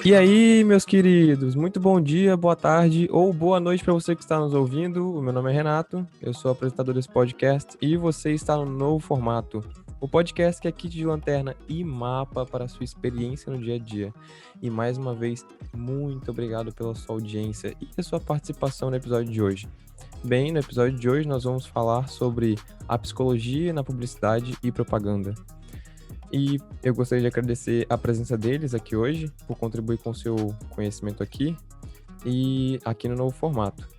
E aí, meus queridos, muito bom dia, boa tarde ou boa noite para você que está nos ouvindo. O meu nome é Renato, eu sou apresentador desse podcast e você está no novo formato. O podcast que é kit de lanterna e mapa para a sua experiência no dia a dia. E mais uma vez, muito obrigado pela sua audiência e a sua participação no episódio de hoje. Bem, no episódio de hoje nós vamos falar sobre a psicologia na publicidade e propaganda. E eu gostaria de agradecer a presença deles aqui hoje, por contribuir com o seu conhecimento aqui e aqui no novo formato.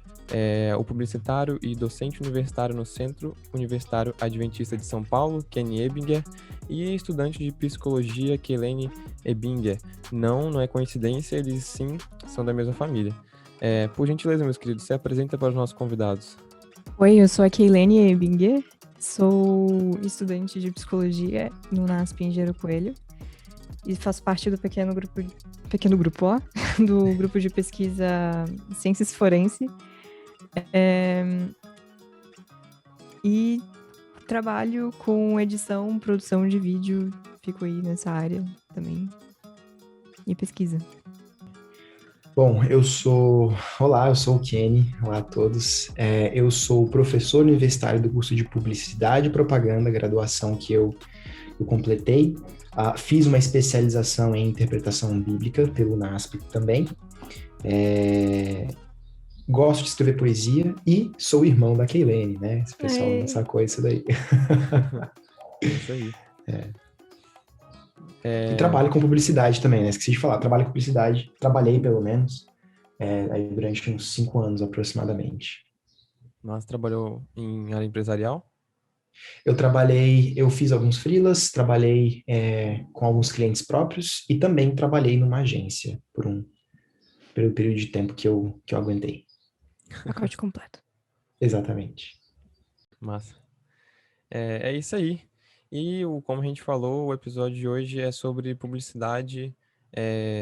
O publicitário e docente universitário no Centro Universitário Adventista de São Paulo, Kenny Ebinger, e a estudante de psicologia, Keilane Ebinger. Não é coincidência, eles sim são da mesma família. Por gentileza, meus queridos, se apresenta para os nossos convidados. Oi, eu sou a Keilane Ebinger, sou estudante de psicologia no NASP Engenheiro Coelho e faço parte do pequeno grupo, ó, do grupo de pesquisa Ciências Forense. E trabalho com edição, produção de vídeo, fico aí nessa área também, e pesquisa. Bom, Olá, eu sou o Kenny. Olá a todos. Eu sou professor universitário do curso de Publicidade e Propaganda, graduação que eu completei. Fiz uma especialização em interpretação bíblica pelo NASP também. Gosto de escrever poesia e sou irmão da Keilane, né? Esse pessoal não sacou isso daí. Isso aí. E trabalho com publicidade também, né? Esqueci de falar. Trabalho com publicidade, trabalhei pelo menos, aí durante uns 5 anos aproximadamente. Mas trabalhou em área empresarial? Eu fiz alguns freelas, trabalhei com alguns clientes próprios e também trabalhei numa agência pelo período de tempo que eu aguentei. Pacote completo. Exatamente. Massa. É isso aí. E como a gente falou, o episódio de hoje é sobre publicidade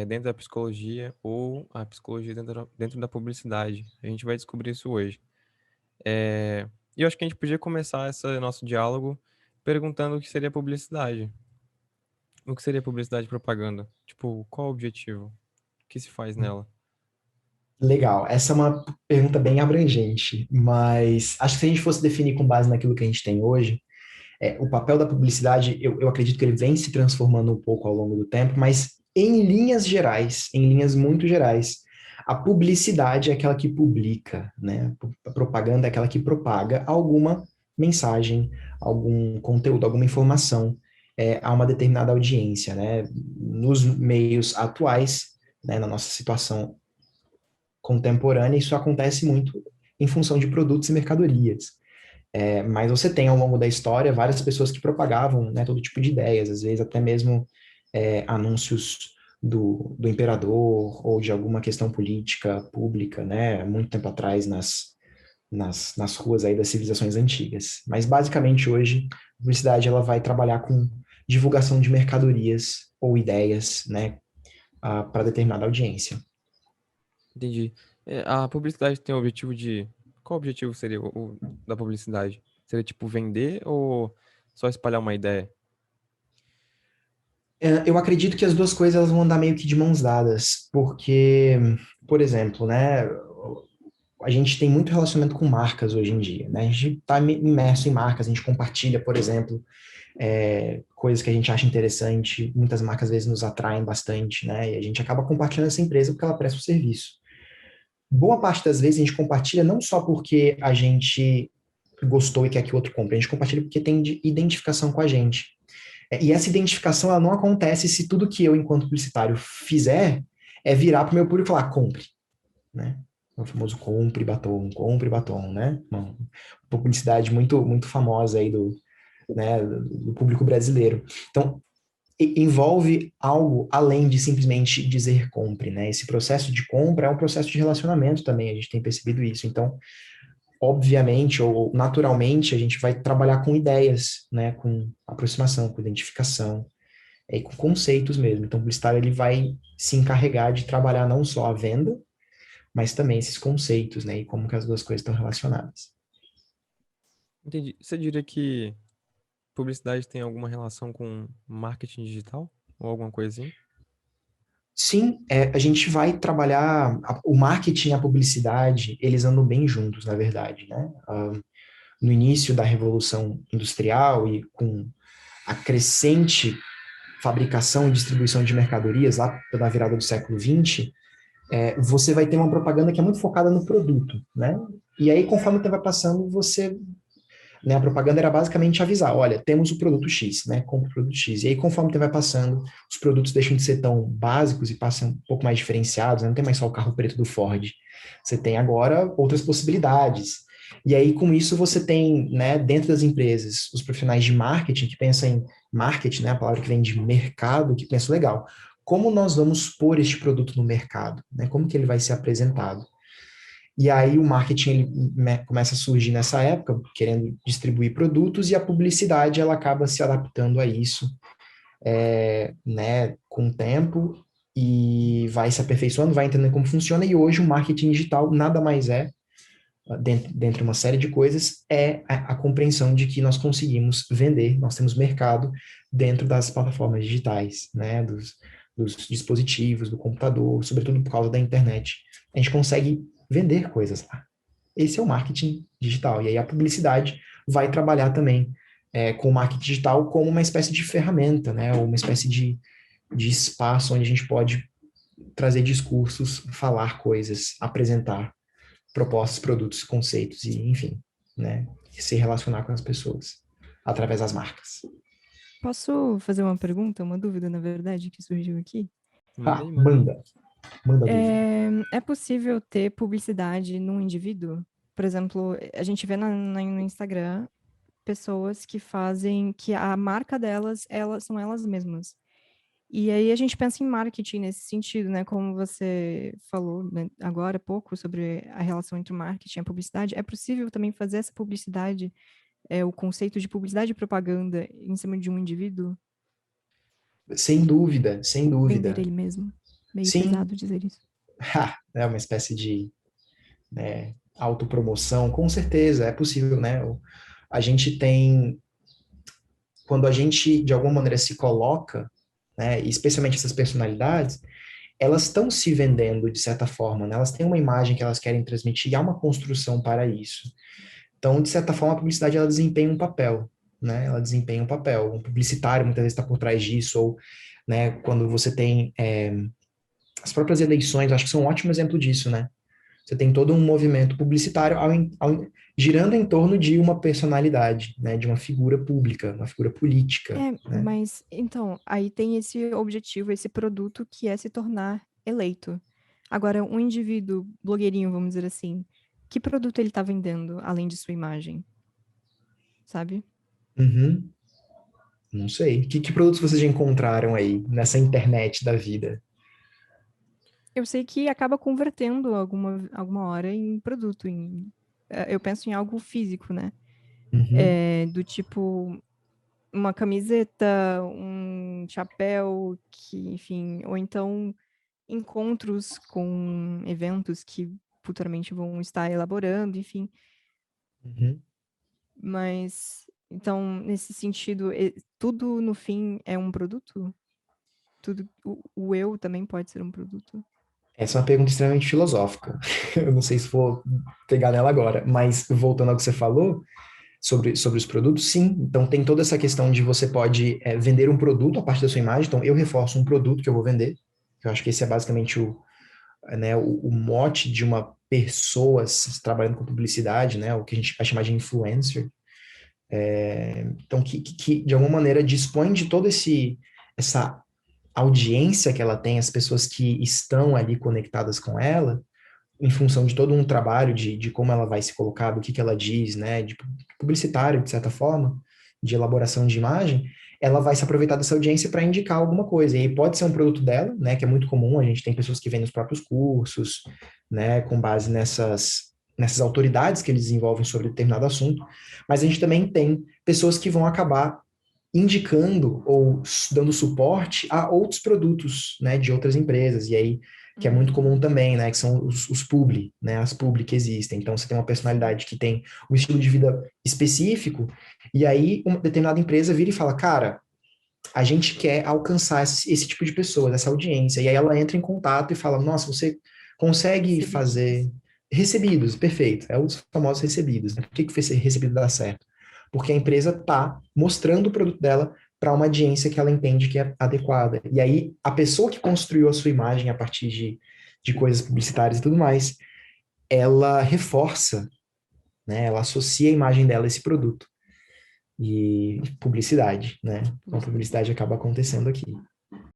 dentro da psicologia ou a psicologia dentro da publicidade. A gente vai descobrir isso hoje. E eu acho que a gente podia começar esse nosso diálogo perguntando o que seria publicidade. O que seria publicidade e propaganda? Tipo, qual o objetivo? O que se faz nela? Legal. Essa é uma pergunta bem abrangente, mas acho que se a gente fosse definir com base naquilo que a gente tem hoje, o papel da publicidade, eu acredito que ele vem se transformando um pouco ao longo do tempo, mas em linhas gerais, em linhas muito gerais, a publicidade é aquela que publica, né? A propaganda é aquela que propaga alguma mensagem, algum conteúdo, alguma informação a uma determinada audiência, né? Nos meios atuais, né, na nossa situação contemporânea, isso acontece muito em função de produtos e mercadorias. Mas você tem ao longo da história várias pessoas que propagavam, né, todo tipo de ideias, às vezes até mesmo anúncios do imperador ou de alguma questão política pública, né, muito tempo atrás nas ruas aí das civilizações antigas. Mas basicamente hoje a publicidade ela vai trabalhar com divulgação de mercadorias ou ideias, né, para determinada audiência. Entendi. A publicidade tem o objetivo de... Qual o objetivo seria da publicidade? Seria tipo vender ou só espalhar uma ideia? Eu acredito que as duas coisas elas vão andar meio que de mãos dadas, porque, por exemplo, né, a gente tem muito relacionamento com marcas hoje em dia, né? A gente está imerso em marcas, a gente compartilha, por exemplo, coisas que a gente acha interessante, muitas marcas às vezes nos atraem bastante, né? E a gente acaba compartilhando essa empresa porque ela presta o serviço. Boa parte das vezes a gente compartilha não só porque a gente gostou e quer que o outro compre, a gente compartilha porque tem identificação com a gente. E essa identificação ela não acontece se tudo que eu, enquanto publicitário, fizer é virar para o meu público e falar, compre, né? O famoso compre batom, né? Uma publicidade muito, muito famosa aí né, do público brasileiro. Então, envolve algo além de simplesmente dizer compre, né? Esse processo de compra é um processo de relacionamento também, a gente tem percebido isso. Então, obviamente ou naturalmente, a gente vai trabalhar com ideias, né? Com aproximação, com identificação, e com conceitos mesmo. Então, o publicitário ele vai se encarregar de trabalhar não só a venda, mas também esses conceitos, né? E como que as duas coisas estão relacionadas. Entendi. Você diria que publicidade tem alguma relação com marketing digital? Ou alguma coisa assim? Sim, a gente vai trabalhar o marketing e a publicidade, eles andam bem juntos, na verdade, né? No início da Revolução Industrial e com a crescente fabricação e distribuição de mercadorias lá pela virada do século XX, você vai ter uma propaganda que é muito focada no produto, né? E aí, conforme o tempo vai passando, né, a propaganda era basicamente avisar, olha, temos o produto X, né? Compre o produto X. E aí, conforme o tempo vai passando, os produtos deixam de ser tão básicos e passam um pouco mais diferenciados, né? Não tem mais só o carro preto do Ford. Você tem agora outras possibilidades. E aí, com isso, você tem, né, dentro das empresas, os profissionais de marketing que pensam em marketing, né, a palavra que vem de mercado, que pensam, legal, como nós vamos pôr este produto no mercado, né? Como que ele vai ser apresentado? E aí o marketing começa a surgir nessa época, querendo distribuir produtos, e a publicidade ela acaba se adaptando a isso, né, com o tempo, e vai se aperfeiçoando, vai entendendo como funciona, e hoje o marketing digital nada mais é, dentre uma série de coisas, é a compreensão de que nós conseguimos vender, nós temos mercado dentro das plataformas digitais, né, dos dispositivos, do computador, sobretudo por causa da internet. A gente consegue vender coisas lá. Esse é o marketing digital. E aí a publicidade vai trabalhar também com o marketing digital como uma espécie de ferramenta, né, ou uma espécie de espaço onde a gente pode trazer discursos, falar coisas, apresentar propostas, produtos, conceitos e, enfim, né, se relacionar com as pessoas através das marcas. Posso fazer uma pergunta, uma dúvida, na verdade, que surgiu aqui? Manda aí, manda aí. Manda a dúvida. É possível ter publicidade num indivíduo? Por exemplo, a gente vê no Instagram pessoas que fazem, que a marca delas, elas são elas mesmas. E aí a gente pensa em marketing nesse sentido, né? Como você falou, né, agora há pouco sobre a relação entre o marketing e a publicidade, é possível também fazer essa publicidade, o conceito de publicidade e propaganda em cima de um indivíduo? Sem dúvida, sem Vender dúvida. ele mesmo. Meio Sim, pesado dizer isso. é uma espécie de, né, autopromoção, com certeza, é possível, né? A gente tem, quando a gente, de alguma maneira, se coloca, né, e especialmente essas personalidades, elas estão se vendendo de certa forma, né? Elas têm uma imagem que elas querem transmitir e há uma construção para isso. Então, de certa forma, a publicidade ela desempenha um papel, né? Ela desempenha um papel. Um publicitário muitas vezes está por trás disso, ou, né, quando você tem as próprias eleições, acho que são um ótimo exemplo disso, né? Você tem todo um movimento publicitário girando em torno de uma personalidade, né? De uma figura pública, uma figura política, né? Mas então, aí tem esse objetivo, esse produto que é se tornar eleito. Agora, um indivíduo blogueirinho, vamos dizer assim, que produto ele está vendendo além de sua imagem, sabe? Uhum. Não sei. Que produtos vocês já encontraram aí nessa internet da vida? Eu sei que acaba convertendo alguma hora em produto, eu penso em algo físico, né? Uhum. Do tipo uma camiseta, um chapéu, que, enfim, ou então encontros com eventos que futuramente vão estar elaborando, enfim. Uhum. Mas, então, nesse sentido, tudo no fim é um produto? Tudo, o eu também pode ser um produto? Essa é uma pergunta extremamente filosófica. Eu não sei se vou pegar nela agora, mas voltando ao que você falou sobre os produtos, sim. Então tem toda essa questão de você pode vender um produto a partir da sua imagem. Então eu reforço um produto que eu vou vender. Eu acho que esse é basicamente né, o mote de uma pessoa trabalhando com publicidade, né, o que a gente vai chamar de influencer. Então que de alguma maneira dispõe de todo essa audiência que ela tem, as pessoas que estão ali conectadas com ela, em função de todo um trabalho de como ela vai se colocar, do que ela diz, né, de publicitário, de certa forma, de elaboração de imagem, ela vai se aproveitar dessa audiência para indicar alguma coisa. E aí pode ser um produto dela, né, que é muito comum, a gente tem pessoas que vendem os próprios cursos, né, com base nessas autoridades que eles desenvolvem sobre determinado assunto, mas a gente também tem pessoas que vão acabar indicando ou dando suporte a outros produtos, né, de outras empresas. E aí que é muito comum também, né, que são os publi, né, as publi que existem. Então, você tem uma personalidade que tem um estilo de vida específico, e aí uma determinada empresa vira e fala, cara, a gente quer alcançar esse tipo de pessoa, essa audiência. E aí ela entra em contato e fala, nossa, você consegue Recebidos. fazer recebidos, perfeito, é os famosos recebidos. Né? Por que que esse recebido dá certo? Porque a empresa está mostrando o produto dela para uma audiência que ela entende que é adequada. E aí a pessoa que construiu a sua imagem a partir de coisas publicitárias e tudo mais, ela reforça, né? Ela associa a imagem dela a esse produto. E publicidade, né? Então, a Publicidade. publicidade acaba acontecendo aqui.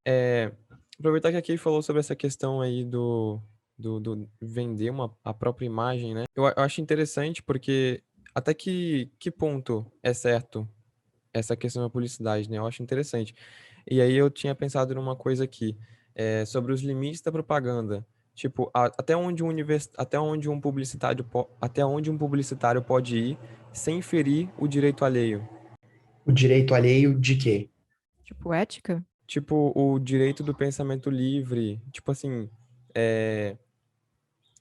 É, aproveitar que a Kay falou sobre essa questão aí do vender a própria imagem, né? Eu acho interessante porque até que ponto é certo essa questão da publicidade, né? Eu acho interessante. E aí eu tinha pensado numa coisa aqui, sobre os limites da propaganda. Tipo, até onde um publicitário pode ir sem ferir o direito alheio. O direito alheio de quê? Tipo, ética? Tipo, o direito do pensamento livre. Tipo assim, é,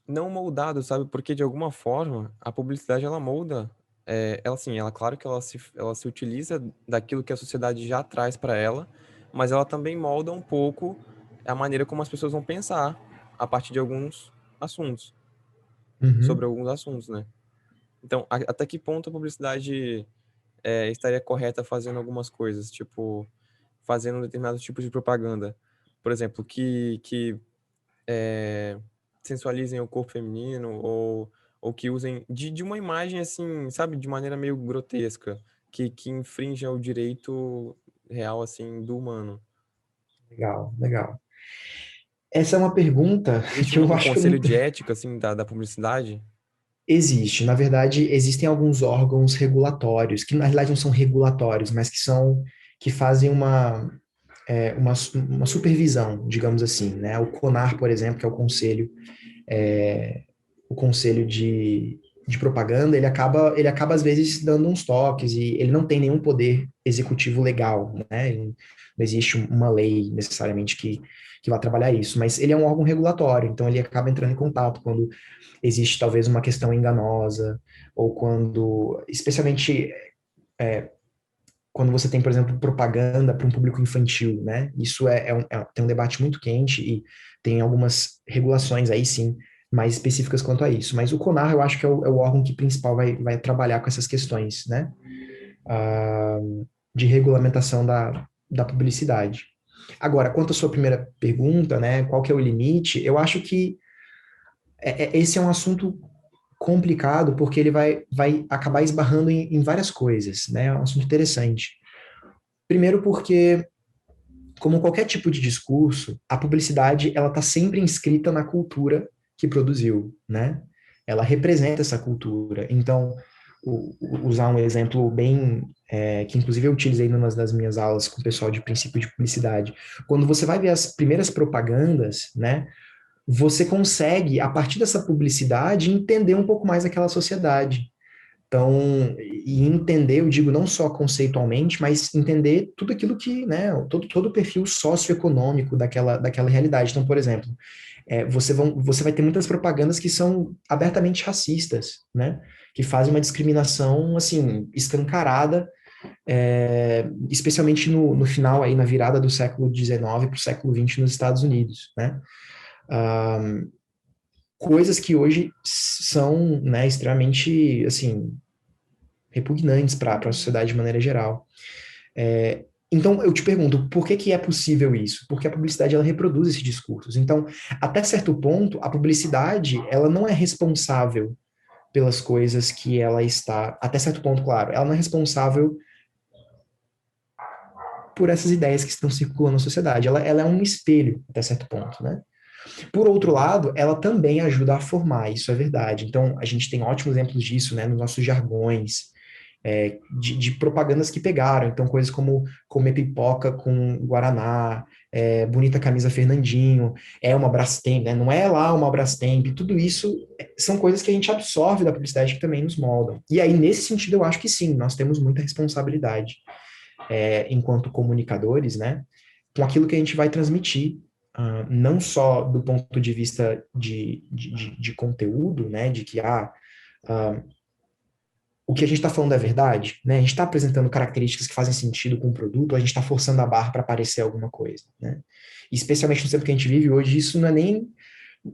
não moldado, sabe? Porque de alguma forma a publicidade ela molda. Ela assim, ela claro que ela se utiliza daquilo que a sociedade já traz para ela, mas ela também molda um pouco a maneira como as pessoas vão pensar a partir de alguns assuntos, sobre Uhum. alguns assuntos, né? Então, até que ponto a publicidade estaria correta fazendo algumas coisas, tipo, fazendo um determinado tipo de propaganda, por exemplo, que é, sensualizem o corpo feminino ou que usem de uma imagem assim, sabe, de maneira meio grotesca, que infringe o direito real assim do humano. Legal, legal. Essa é uma pergunta Existe que eu um acho que eu conselho não... de ética assim da publicidade? Existe. Na verdade, existem alguns órgãos regulatórios, que na realidade não são regulatórios, mas que fazem uma supervisão, digamos assim, né? O CONAR, por exemplo, que é o conselho de propaganda, ele acaba às vezes dando uns toques e ele não tem nenhum poder executivo legal, né? Não existe uma lei necessariamente que vá trabalhar isso, mas ele é um órgão regulatório, então ele acaba entrando em contato quando existe talvez uma questão enganosa ou quando, especialmente quando você tem, por exemplo, propaganda para um público infantil, né? Isso tem um debate muito quente e tem algumas regulações aí sim mais específicas quanto a isso. Mas o CONAR eu acho que é o órgão que principal vai trabalhar com essas questões, né? Ah, de regulamentação da publicidade. Agora, quanto à sua primeira pergunta, né? Qual que é o limite? Eu acho que esse é um assunto complicado porque ele vai acabar esbarrando em várias coisas, né? É um assunto interessante. Primeiro porque como qualquer tipo de discurso, a publicidade ela está sempre inscrita na cultura que produziu, né? Ela representa essa cultura. Então, usar um exemplo bem que inclusive eu utilizei numa das minhas aulas com o pessoal de princípio de publicidade. Quando você vai ver as primeiras propagandas, né? Você consegue, a partir dessa publicidade, entender um pouco mais aquela sociedade. Então, e entender, eu digo não só conceitualmente, mas entender tudo aquilo que, né, todo o perfil socioeconômico daquela realidade. Então, por exemplo, você vai ter muitas propagandas que são abertamente racistas, né, que fazem uma discriminação, assim, escancarada, especialmente no final, aí, na virada do século XIX para o século XX nos Estados Unidos, né. Coisas que hoje são, né, extremamente, assim, repugnantes para a sociedade de maneira geral. Então, eu te pergunto, por que é possível isso? Porque a publicidade, ela reproduz esses discursos. Então, até certo ponto, a publicidade, ela não é responsável pelas coisas que ela está, até certo ponto, claro, ela não é responsável por essas ideias que estão circulando na sociedade. Ela é um espelho, até certo ponto, né? Por outro lado, ela também ajuda a formar, isso é verdade. Então, a gente tem ótimos exemplos disso, né, nos nossos jargões, de propagandas que pegaram. Então, coisas como comer pipoca com Guaraná, bonita camisa Fernandinho, é uma Brastemp, né? Não é lá uma Brastemp, tudo isso são coisas que a gente absorve da publicidade que também nos moldam. E aí, nesse sentido, eu acho que sim, nós temos muita responsabilidade, enquanto comunicadores, né? Com aquilo que a gente vai transmitir, não só do ponto de vista de conteúdo, né? De que, o que a gente está falando é verdade, né? A gente está apresentando características que fazem sentido com o produto, ou a gente está forçando a barra para parecer alguma coisa, né? E especialmente no tempo que a gente vive hoje, isso não é nem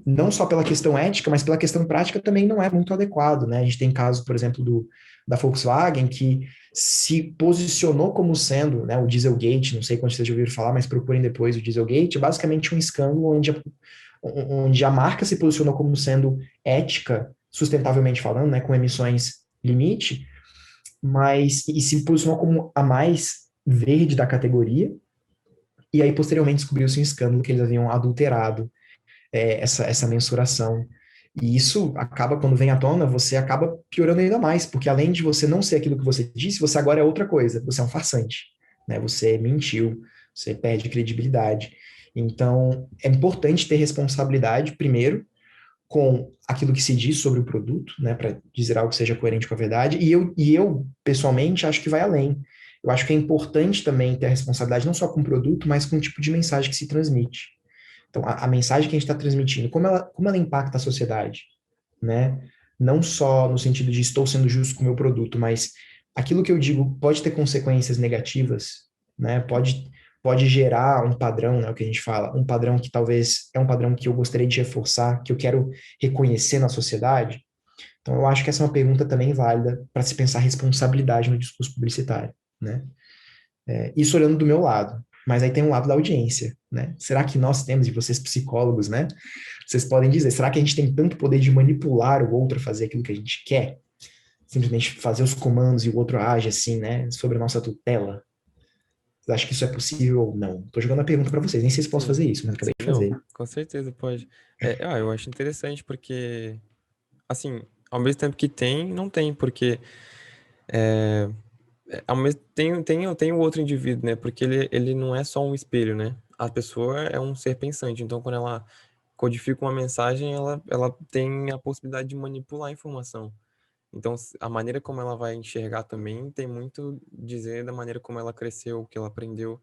não só pela questão ética, mas pela questão prática também não é muito adequado, né? A gente tem casos, por exemplo, da Volkswagen, que se posicionou como sendo, né, o Dieselgate, não sei quantos vocês já ouviram falar, mas procurem depois o Dieselgate, é basicamente um escândalo onde a marca se posicionou como sendo ética, sustentavelmente falando, né, com emissões limite, mas e se posicionou como a mais verde da categoria, e aí posteriormente descobriu-se um escândalo que eles haviam adulterado essa mensuração. E isso acaba, quando vem à tona, você acaba piorando ainda mais, porque além de você não ser aquilo que você disse, você agora é outra coisa, você é um farsante, né? Você mentiu, você perde credibilidade. Então, é importante ter responsabilidade, primeiro, com aquilo que se diz sobre o produto, né, para dizer algo que seja coerente com a verdade, e eu, pessoalmente, acho que vai além. Eu acho que é importante também ter a responsabilidade não só com o produto, mas com o tipo de mensagem que se transmite. Então, a mensagem que a gente está transmitindo, como ela impacta a sociedade, né? Não só no sentido de estou sendo justo com o meu produto, mas aquilo que eu digo pode ter consequências negativas, né? Pode gerar um padrão, né? O que a gente fala, um padrão que talvez é um padrão que eu gostaria de reforçar, que eu quero reconhecer na sociedade. Então, eu acho que essa é uma pergunta também válida para se pensar responsabilidade no discurso publicitário, né? Isso olhando do meu lado. Mas aí tem um lado da audiência, né? Será que nós temos, e vocês psicólogos, né? Vocês podem dizer, será que a gente tem tanto poder de manipular o outro a fazer aquilo que a gente quer? Simplesmente fazer os comandos e o outro age assim, né? Sobre a nossa tutela? Vocês acham que isso é possível ou não? Tô jogando a pergunta para vocês, nem sei se posso Sim, fazer isso, mas acabei de não, fazer. com certeza pode. Eu acho interessante porque, assim, ao mesmo tempo que tem, não tem, porque é, ao mesmo, tem o outro indivíduo, né? Porque ele não é só um espelho, né? A pessoa é um ser pensante, então quando ela codifica uma mensagem, ela tem a possibilidade de manipular a informação. Então, a maneira como ela vai enxergar também tem muito dizer da maneira como ela cresceu, o que ela aprendeu,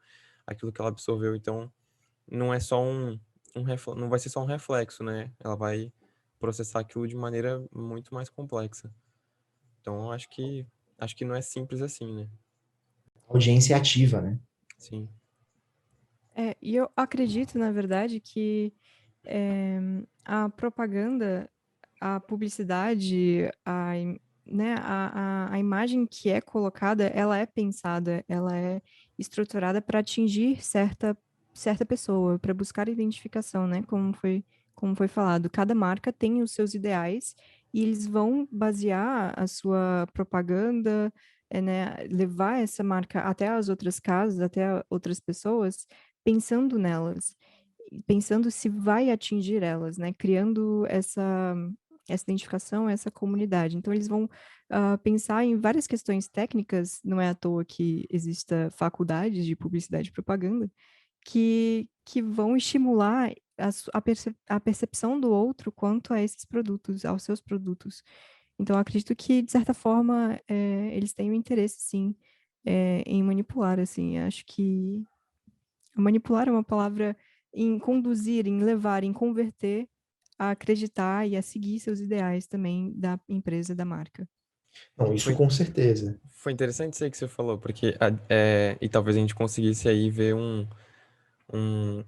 aquilo que ela absorveu. Então, não é só não vai ser só um reflexo, né? Ela vai processar aquilo de maneira muito mais complexa. Então, eu acho que não é simples assim, né? Audiência ativa, né? Sim. E eu acredito, na verdade, que é, a propaganda, a publicidade, né, a imagem que é colocada, ela é pensada, ela é estruturada para atingir certa pessoa, para buscar identificação, né, como foi falado. Cada marca tem os seus ideais e eles vão basear a sua propaganda, né, levar essa marca até as outras casas, até outras pessoas, pensando nelas, pensando se vai atingir elas, né? Criando essa identificação, essa comunidade. Então, eles vão pensar em várias questões técnicas, não é à toa que exista faculdades de publicidade e propaganda, que vão estimular a percepção do outro quanto a esses produtos, aos seus produtos. Então, eu acredito que, de certa forma, eles têm um interesse, sim, em manipular, assim. Acho que manipular é uma palavra em conduzir, em levar, em converter a acreditar e a seguir seus ideais também da empresa, da marca. Não, isso Foi, com certeza. foi interessante isso aí que você falou, porque e talvez a gente conseguisse aí ver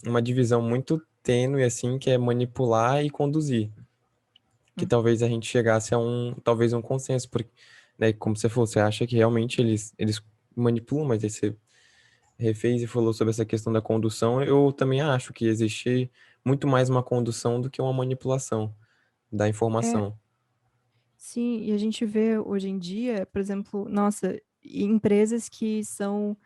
uma divisão muito tênue, assim, que é manipular e conduzir. Que Hum. talvez a gente chegasse a talvez um consenso, porque, né, como você falou, você acha que realmente eles manipulam, mas aí você refez e falou sobre essa questão da condução, eu também acho que existe muito mais uma condução do que uma manipulação da É, informação. sim, e a gente vê hoje em dia, por exemplo, nossa, empresas que são,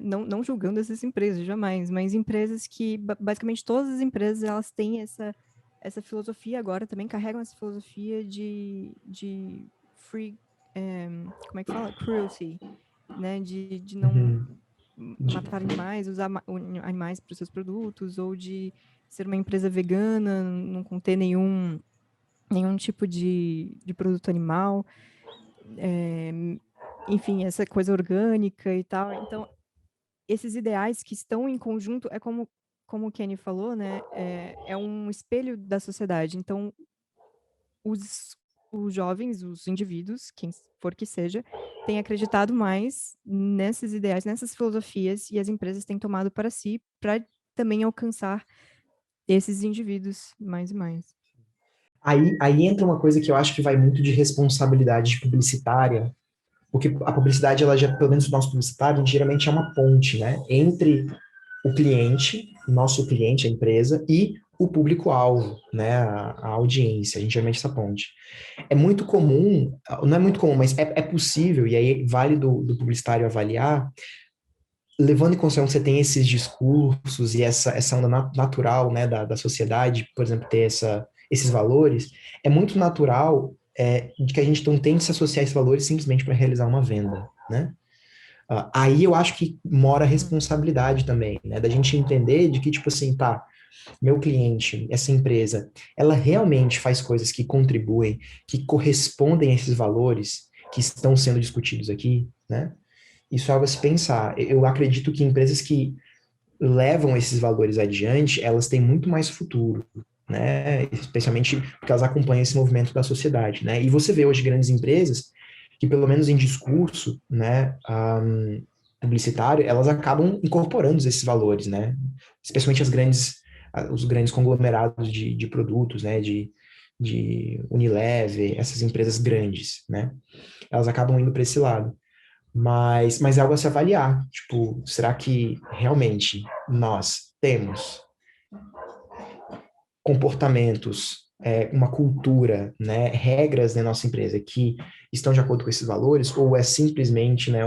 não julgando essas empresas, jamais, mas empresas que, basicamente todas as empresas, elas têm essa filosofia agora, também carregam essa filosofia de free, como é que fala? Cruelty, né? De não Uhum. matar animais, usar animais para os seus produtos, ou de ser uma empresa vegana, não conter nenhum tipo de produto animal, é, enfim, essa coisa orgânica e tal. Então, esses ideais que estão em conjunto, como o Kenny falou, né? É um espelho da sociedade. Então, os, os jovens, os indivíduos, quem for que seja, têm acreditado mais nesses ideais, nessas filosofias, e as empresas têm tomado para si para também alcançar esses indivíduos mais e mais. Aí entra uma coisa que eu acho que vai muito de responsabilidade publicitária, porque a publicidade, ela já, pelo menos o nosso publicitário, geralmente é uma ponte, né, entre o cliente, o nosso cliente, a empresa, e o público-alvo, né, a audiência, a gente geralmente essa ponte. É muito comum, não é muito comum, mas é possível, e aí vale do publicitário avaliar, levando em consideração que você tem esses discursos e essa onda natural, né, da sociedade, por exemplo, ter esses valores, é muito natural de que a gente não tente se associar a esses valores simplesmente para realizar uma venda, né? Aí eu acho que mora a responsabilidade também, né, da gente entender de que, tipo assim, tá, meu cliente, essa empresa, ela realmente faz coisas que contribuem, que correspondem a esses valores que estão sendo discutidos aqui, né? Isso é algo a se pensar. Eu acredito que empresas que levam esses valores adiante, elas têm muito mais futuro, né? Especialmente porque elas acompanham esse movimento da sociedade, né? E você vê hoje grandes empresas que, pelo menos em discurso, né, publicitário, elas acabam incorporando esses valores, né? Especialmente os grandes conglomerados de produtos, né? De Unilever, essas empresas grandes, né? Elas acabam indo para esse lado. Mas é algo a se avaliar. Tipo, será que realmente nós temos comportamentos, uma cultura, né, regras na nossa empresa que estão de acordo com esses valores, ou é simplesmente, né,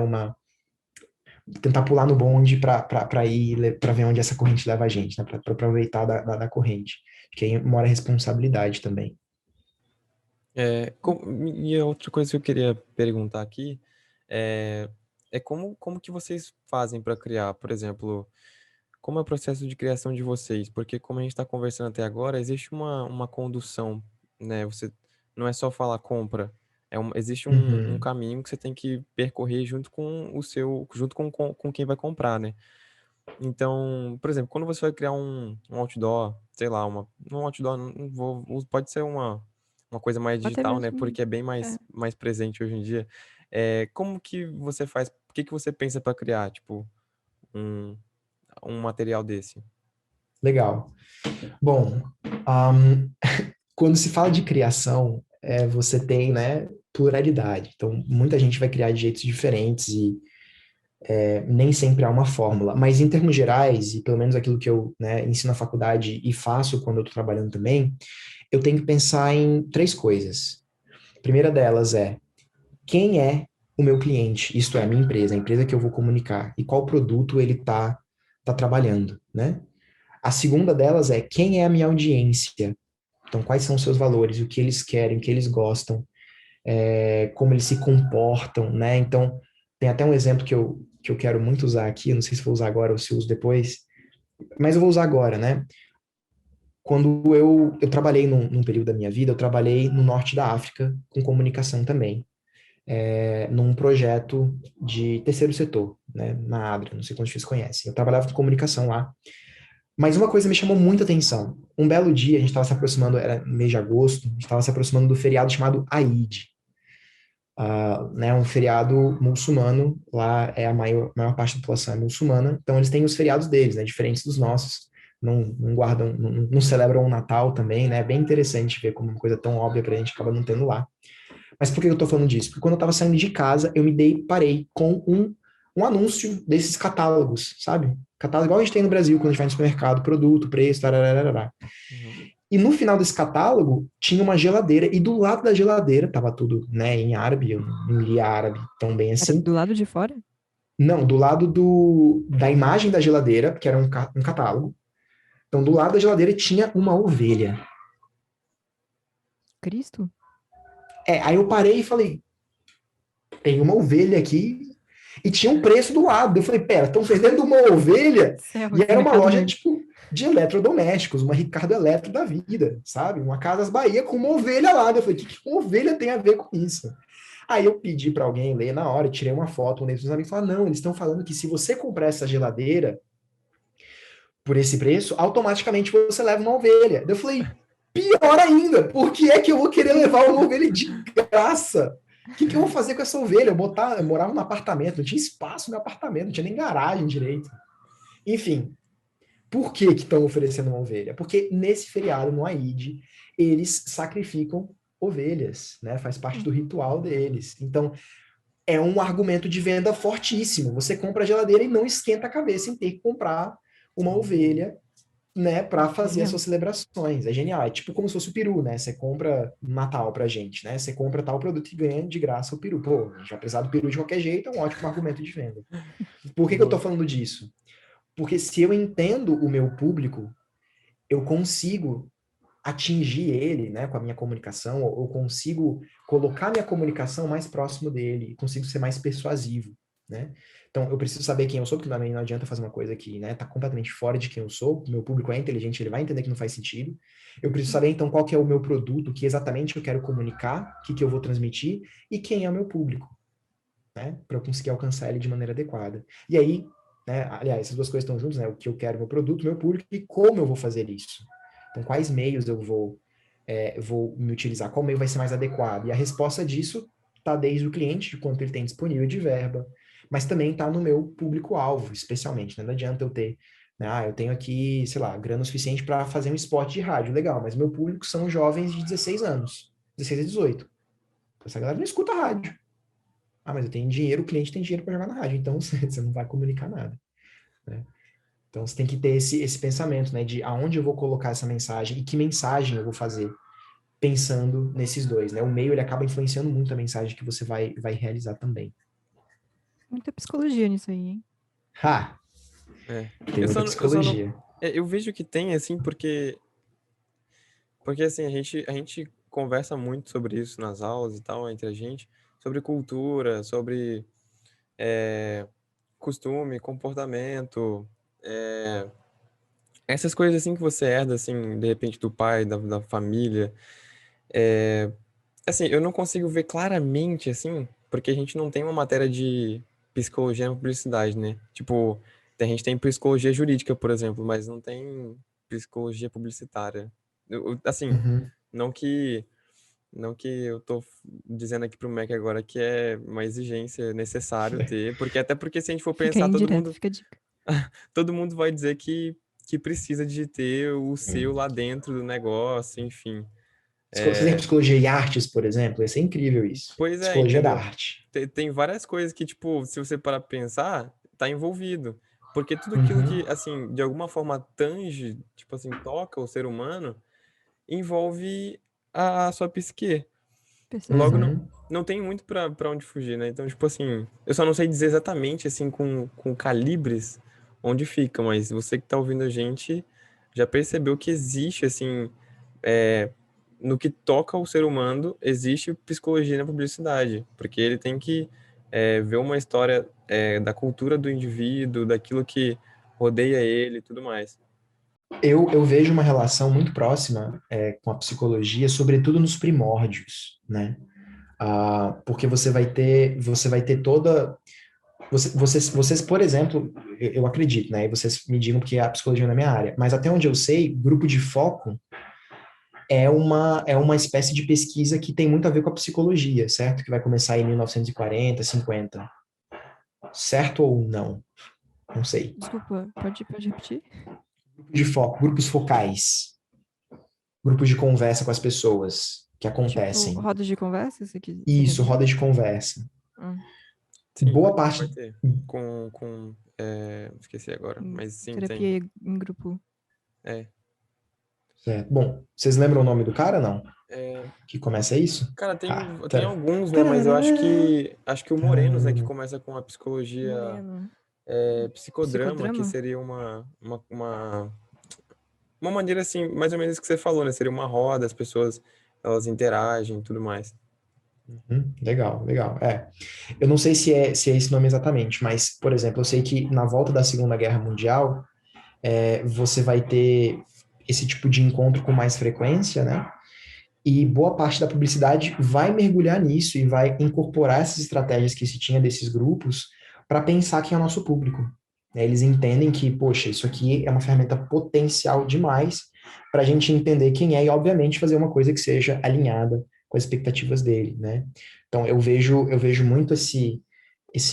tentar pular no bonde para ir para ver onde essa corrente leva a gente, né, para aproveitar da corrente. Que aí mora a responsabilidade também. E a outra coisa que eu queria perguntar aqui é, como que vocês fazem para criar, por exemplo, como é o processo de criação de vocês? Porque como a gente está conversando até agora, existe uma condução, né? Você não é só falar compra, existe um Uhum, caminho que você tem que percorrer junto com junto com quem vai comprar, né? Então, por exemplo, quando você vai criar um outdoor, sei lá, um outdoor, pode ser uma coisa mais Ou até digital, né? mesmo. Porque é bem É. mais presente hoje em dia. Como que você faz? O que que você pensa para criar, tipo, um, um material desse? legal. Bom, um, quando se fala de criação, você tem, né, pluralidade. Então, muita gente vai criar de jeitos diferentes e nem sempre há uma fórmula. Mas, em termos gerais, e pelo menos aquilo que eu, né, ensino na faculdade e faço quando eu estou trabalhando também, eu tenho que pensar em três coisas. A primeira delas é quem é o meu cliente, isto é, a minha empresa, a empresa que eu vou comunicar, e qual produto ele tá trabalhando, né? A segunda delas é quem é a minha audiência. Então, quais são os seus valores, o que eles querem, o que eles gostam, como eles se comportam, né? Então, tem até um exemplo que eu quero muito usar aqui, eu não sei se vou usar agora ou se uso depois, mas eu vou usar agora, né? Quando eu trabalhei num período da minha vida, eu trabalhei no norte da África com comunicação também, num projeto de terceiro setor, né? Na Adria, não sei quantos vocês conhecem. Eu trabalhava com comunicação lá. Mas uma coisa me chamou muita atenção. Um belo dia, a gente estava se aproximando, era mês de agosto, a gente estava se aproximando do feriado chamado Eid, né, um feriado muçulmano. Lá é a maior parte da população é muçulmana, então eles têm os feriados deles, né, diferentes dos nossos. Não guardam, não celebram o Natal também, né? É bem interessante ver como uma coisa tão óbvia pra gente acaba não tendo lá. Mas por que eu tô falando disso? Porque quando eu estava saindo de casa, eu parei com um anúncio desses catálogos, sabe? Catálogo igual a gente tem no Brasil, quando a gente vai no supermercado, produto, preço, tararara. Uhum. E no final desse catálogo tinha uma geladeira, e do lado da geladeira, tava tudo, né, em árabe, eu não li árabe tão bem Era assim. do lado de fora? Não, do lado da imagem da geladeira, que era um catálogo. Então, do lado da geladeira tinha uma ovelha. Cristo? Aí eu parei e falei, tem uma ovelha aqui e tinha um preço do lado. Eu falei, pera, estão vendendo uma ovelha? Céu, E era uma Mercado loja, Livre. tipo, de eletrodomésticos, uma Ricardo Eletro da vida, sabe? Uma Casas Bahia com uma ovelha lá. Eu falei, o que uma ovelha tem a ver com isso? Aí eu pedi para alguém ler na hora, tirei uma foto, mandei para os amigos e falei, não, eles estão falando que se você comprar essa geladeira por esse preço, automaticamente você leva uma ovelha. Eu falei, Pior ainda, por que é que eu vou querer levar uma ovelha de graça? O que eu vou fazer com essa ovelha? Eu morava num apartamento, não tinha espaço no meu apartamento, não tinha nem garagem direito. Enfim, por que estão oferecendo uma ovelha? Porque nesse feriado, no Aid, eles sacrificam ovelhas, né? Faz parte do ritual deles. Então, é um argumento de venda fortíssimo. Você compra a geladeira e não esquenta a cabeça em ter que comprar uma ovelha, né, para fazer as suas celebrações. É genial. É tipo como se fosse o peru, né? Você compra no Natal pra gente, né? Você compra tal produto e ganha de graça o peru. Pô, a gente vai precisar do peru de qualquer jeito, é um ótimo argumento de venda. Por que eu tô falando disso? Porque se eu entendo o meu público, eu consigo atingir ele, né, com a minha comunicação, ou eu consigo colocar minha comunicação mais próximo dele, consigo ser mais persuasivo, né? Então, eu preciso saber quem eu sou, porque também não adianta fazer uma coisa que, né, tá completamente fora de quem eu sou. Meu público é inteligente, ele vai entender que não faz sentido. Eu preciso saber, então, qual que é o meu produto, o que exatamente eu quero comunicar, o que eu vou transmitir e quem é o meu público, né, para eu conseguir alcançar ele de maneira adequada. E aí, né, aliás, essas duas coisas estão juntas, né, o que eu quero, meu produto, meu público e como eu vou fazer isso. Então, quais meios eu vou me utilizar? Qual meio vai ser mais adequado? E a resposta disso está desde o cliente, de quanto ele tem disponível de verba, mas também está no meu público-alvo, especialmente, né? Não adianta eu ter, né, eu tenho aqui, sei lá, grana suficiente para fazer um spot de rádio, legal, mas meu público são jovens de 16 anos, 16 a 18. Essa galera não escuta rádio. Ah, mas eu tenho dinheiro, o cliente tem dinheiro para jogar na rádio, então você não vai comunicar nada, né? Então você tem que ter esse pensamento, né, de aonde eu vou colocar essa mensagem e que mensagem eu vou fazer pensando nesses dois, né? O meio ele acaba influenciando muito a mensagem que você vai realizar também. Muita psicologia nisso aí, hein? Ha! É. Tem muita Eu só não. psicologia. Eu vejo que tem, assim, porque assim, a gente conversa muito sobre isso nas aulas e tal, entre a gente, sobre cultura, sobre costume, comportamento, é, essas coisas assim que você herda, assim, de repente do pai, da família. É, assim, eu não consigo ver claramente, assim, porque a gente não tem uma matéria de psicologia na publicidade, né? Tipo, a gente tem psicologia jurídica, por exemplo, mas não tem psicologia publicitária. Assim, Uhum. não que não que eu tô dizendo aqui pro Mac agora que é uma exigência necessário ter, porque até porque se a gente for Fica pensar, aí direto, fica a dica. todo mundo vai dizer que precisa de ter o seu Sim. lá dentro do negócio, enfim. Você tem psicologia e artes, por exemplo? Ia ser incrível isso. Pois é, Psicologia da entendeu? arte. Tem várias coisas que, tipo, se você parar pra pensar, tá envolvido. Porque tudo aquilo Uhum. que, assim, de alguma forma tange, tipo assim, toca o ser humano, envolve a sua psique. Logo, Percepção. não, Uhum. não tem muito pra onde fugir, né? Então, tipo assim, eu só não sei dizer exatamente, assim, com calibres onde fica, mas você que tá ouvindo a gente já percebeu que existe, assim, é, no que toca ao ser humano, existe psicologia na publicidade, porque ele tem que ver uma história da cultura do indivíduo, daquilo que rodeia ele e tudo mais. Eu vejo uma relação muito próxima com a psicologia, sobretudo nos primórdios, né? Porque você vai ter toda. Vocês, por exemplo, eu acredito, né? E vocês me digam porque a psicologia não é minha área, mas até onde eu sei, grupo de foco é uma espécie de pesquisa que tem muito a ver com a psicologia, certo? Que vai começar em 1940, 50. Certo ou não? Não sei. Desculpa, pode repetir? Grupo de foco, grupos focais, grupos de conversa com as pessoas que Tipo, acontecem. rodas de conversa, você quer Isso, dizer? roda de conversa. Hum, Sim, Boa vai parte. ter. Esqueci agora, mas sim, tem. terapia em grupo. É. Certo. Bom, vocês lembram o nome do cara, não? É, Que começa isso? cara, Ah, tem alguns, né? Mas eu tarará, acho que o Morenos é que tarará. começa com a psicologia Moreno. psicodrama, que Psicodrama? seria uma maneira assim, mais ou menos que você falou, né? Seria uma roda, as pessoas elas interagem e tudo mais. Legal, legal. Eu não sei se é esse nome exatamente, mas, por exemplo, eu sei que na volta da Segunda Guerra Mundial, você vai ter esse tipo de encontro com mais frequência, né? E boa parte da publicidade vai mergulhar nisso e vai incorporar essas estratégias que se tinha desses grupos para pensar quem é o nosso público. Eles entendem que, poxa, isso aqui é uma ferramenta potencial demais para a gente entender quem é e, obviamente, fazer uma coisa que seja alinhada com as expectativas dele, né? Então, eu vejo muito esse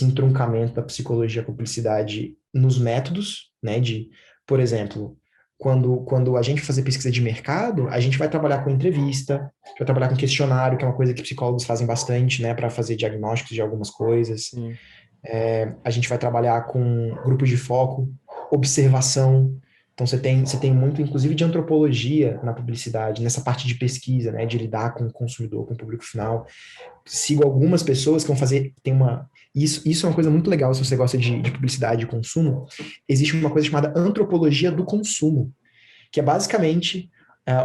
entroncamento da psicologia com a publicidade nos métodos, né? Por exemplo, quando a gente fazer pesquisa de mercado, a gente vai trabalhar com entrevista, vai trabalhar com questionário, que é uma coisa que psicólogos fazem bastante, né? Para fazer diagnósticos de algumas coisas. Sim. A gente vai trabalhar com grupos de foco, observação. Então, você tem muito, inclusive, de antropologia na publicidade, nessa parte de pesquisa, né, de lidar com o consumidor, com o público final. Sigo algumas pessoas que vão fazer, isso é uma coisa muito legal se você gosta de publicidade e consumo. Existe uma coisa chamada antropologia do consumo, que é basicamente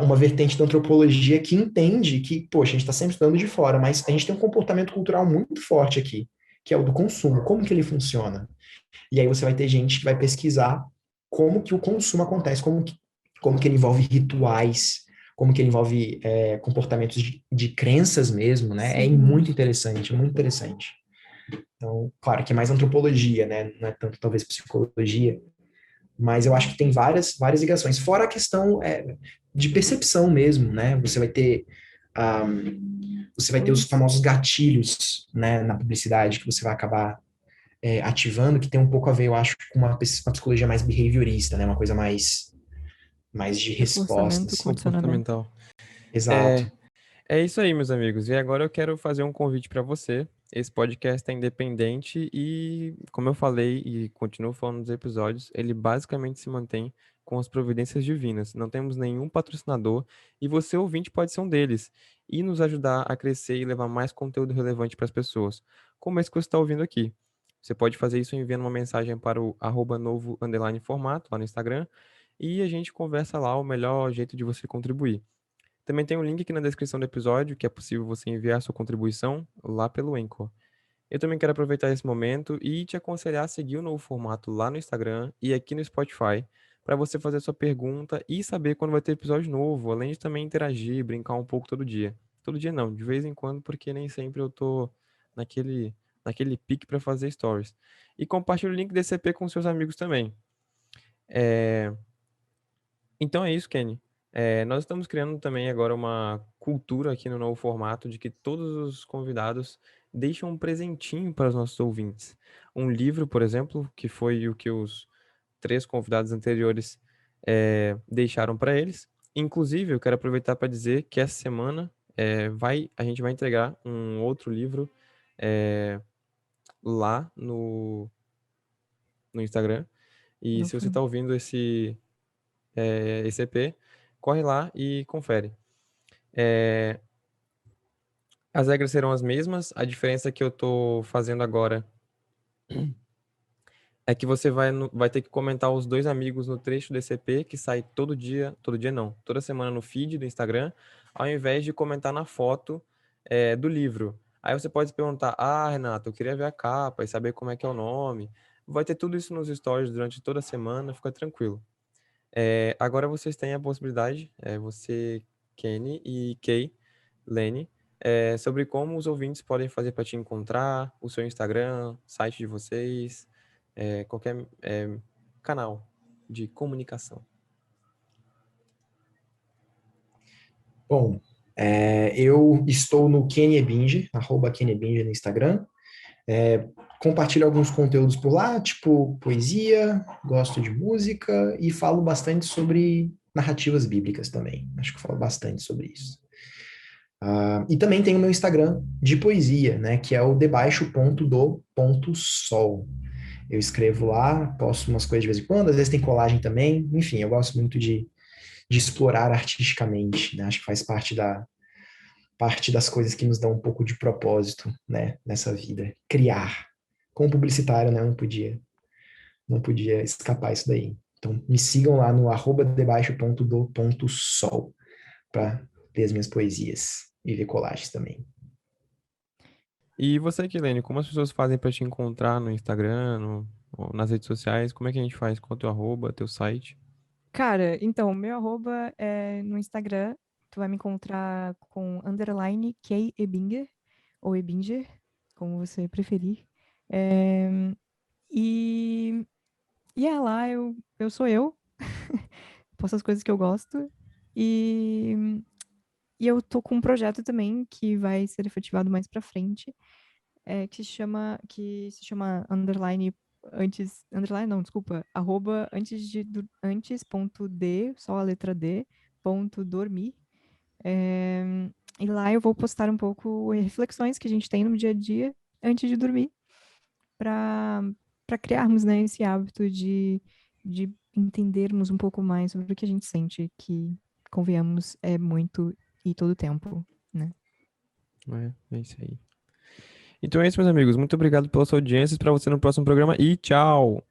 uma vertente da antropologia que entende que, poxa, a gente está sempre estudando de fora, mas a gente tem um comportamento cultural muito forte aqui, que é o do consumo. Como que ele funciona? E aí você vai ter gente que vai pesquisar como que o consumo acontece, como que ele envolve rituais, como que ele envolve comportamentos de crenças mesmo, né? É Sim. muito interessante, muito interessante. Então, claro que é mais antropologia, né? Não é tanto talvez psicologia, mas eu acho que tem várias ligações. Fora a questão de percepção mesmo, né? Você vai ter os famosos gatilhos, né, na publicidade que você vai acabar ativando, que tem um pouco a ver, eu acho, com uma psicologia mais behaviorista, né? Uma coisa mais de Reforçamento, respostas. condicionamento. Comportamental. Exato. É, é isso aí, meus amigos. E agora eu quero fazer um convite para você. Esse podcast é independente e, como eu falei e continuo falando nos episódios, ele basicamente se mantém com as providências divinas. Não temos nenhum patrocinador e você, ouvinte, pode ser um deles e nos ajudar a crescer e levar mais conteúdo relevante para as pessoas, como esse que você está ouvindo aqui. Você pode fazer isso enviando uma mensagem para o @novo_formato lá no Instagram e a gente conversa lá o melhor jeito de você contribuir. Também tem um link aqui na descrição do episódio, que é possível você enviar sua contribuição lá pelo Anchor. Eu também quero aproveitar esse momento e te aconselhar a seguir o novo formato lá no Instagram e aqui no Spotify, para você fazer sua pergunta e saber quando vai ter episódio novo, além de também interagir, brincar um pouco todo dia. Todo dia não, de vez em quando, porque nem sempre eu tô naquele, naquele pique para fazer stories. E compartilhe o link desse EP com seus amigos também. É, Então é isso, Kenny. Nós estamos criando também agora uma cultura aqui no novo formato de que todos os convidados deixam um presentinho para os nossos ouvintes. Um livro, por exemplo, que foi o que os três convidados anteriores deixaram para eles. Inclusive, eu quero aproveitar para dizer que essa semana a gente vai entregar um outro livro é, lá no Instagram. E No se você está formato. ouvindo esse EP, corre lá e confere. É, as regras serão as mesmas, a diferença que eu tô fazendo agora é que você vai ter que comentar os dois amigos no trecho desse EP que sai todo dia não, toda semana no feed do Instagram, ao invés de comentar na foto do livro. Aí você pode se perguntar, Renato, eu queria ver a capa e saber como é que é o nome. Vai ter tudo isso nos stories durante toda a semana, fica tranquilo. Agora vocês têm a possibilidade, você, Kenny e Kay, Lenny, sobre como os ouvintes podem fazer para te encontrar, o seu Instagram, site de vocês, qualquer canal de comunicação. Bom, eu estou no Kenny Ebinge, @KennyEbinge no Instagram. Compartilho alguns conteúdos por lá, tipo poesia, gosto de música e falo bastante sobre narrativas bíblicas também. Acho que eu falo bastante sobre isso. E também tem o meu Instagram de poesia, né, que é o debaixo.do.sol. Eu escrevo lá, posto umas coisas de vez em quando, às vezes tem colagem também. Enfim, eu gosto muito de explorar artisticamente, né? Acho que faz parte das coisas que nos dão um pouco de propósito, né, nessa vida. Criar. Como publicitário, né, não podia escapar isso daí. Então, me sigam lá no @debaixo.do.sol para ver as minhas poesias e ver colagens também. E você, Kilene, como as pessoas fazem para te encontrar no Instagram, ou nas redes sociais? Como é que a gente faz com o teu arroba, teu site? Cara, então, meu arroba é no Instagram. Tu vai me encontrar com underline K Ebinger, ou Ebinger, como você preferir. É, e, e lá eu sou eu. Posto as coisas que eu gosto. E, e eu tô com um projeto também que vai ser efetivado mais pra frente, que se chama underline underline não, desculpa, arroba ponto D, só a letra D, ponto dormir. É, e lá eu vou postar um pouco reflexões que a gente tem no dia a dia antes de dormir, para criarmos, né, esse hábito de entendermos um pouco mais sobre o que a gente sente, que, convenhamos, é muito e todo tempo, né? É isso aí. Então é isso, meus amigos. Muito obrigado pela sua audiência. Para você no próximo programa e tchau!